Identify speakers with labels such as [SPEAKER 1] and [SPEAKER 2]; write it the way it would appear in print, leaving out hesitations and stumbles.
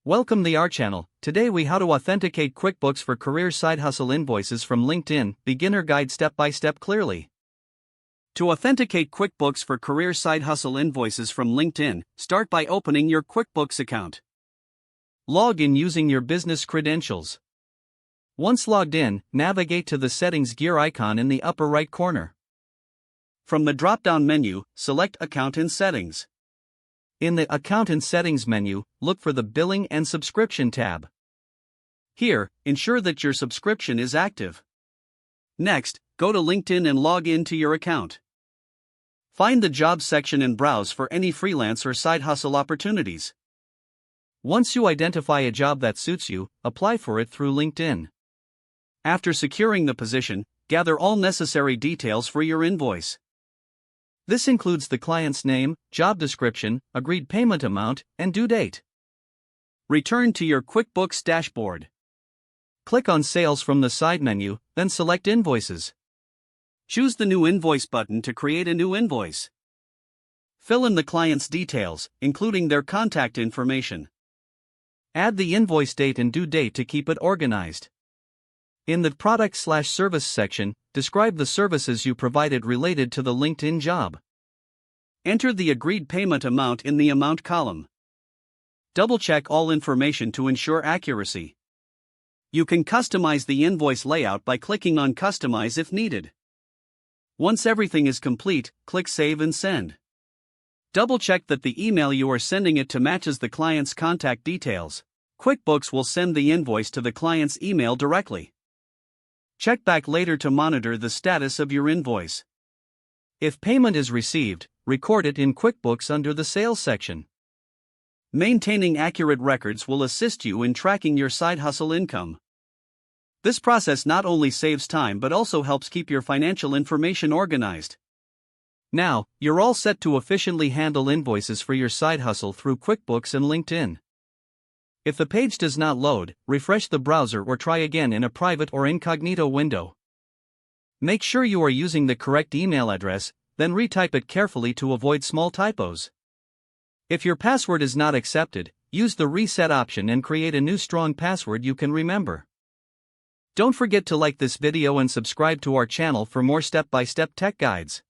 [SPEAKER 1] Welcome to our channel. Today we how to authenticate QuickBooks for career side hustle invoices from LinkedIn, beginner guide step by step clearly. To authenticate QuickBooks for career side hustle invoices from LinkedIn, start by opening your QuickBooks account. Log in using your business credentials. Once logged in, navigate to the settings gear icon in the upper right corner. From the drop-down menu, select Account and Settings. In the Account and Settings menu, look for the Billing and Subscription tab. Here, ensure that your subscription is active. Next, go to LinkedIn and log in to your account. Find the Jobs section and browse for any freelance or side hustle opportunities. Once you identify a job that suits you, apply for it through LinkedIn. After securing the position, gather all necessary details for your invoice. This includes the client's name, job description, agreed payment amount, and due date. Return to your QuickBooks dashboard. Click on Sales from the side menu, then select Invoices. Choose the New Invoice button to create a new invoice. Fill in the client's details, including their contact information. Add the invoice date and due date to keep it organized. In the Product/Service section, describe the services you provided related to the LinkedIn job. Enter the agreed payment amount in the Amount column. Double-check all information to ensure accuracy. You can customize the invoice layout by clicking on Customize if needed. Once everything is complete, click Save and Send. Double-check that the email you are sending it to matches the client's contact details. QuickBooks will send the invoice to the client's email directly. Check back later to monitor the status of your invoice. If payment is received, record it in QuickBooks under the Sales section. Maintaining accurate records will assist you in tracking your side hustle income. This process not only saves time but also helps keep your financial information organized. Now, you're all set to efficiently handle invoices for your side hustle through QuickBooks and LinkedIn. If the page does not load, refresh the browser or try again in a private or incognito window. Make sure you are using the correct email address, then retype it carefully to avoid small typos. If your password is not accepted, use the reset option and create a new strong password you can remember. Don't forget to like this video and subscribe to our channel for more step-by-step tech guides.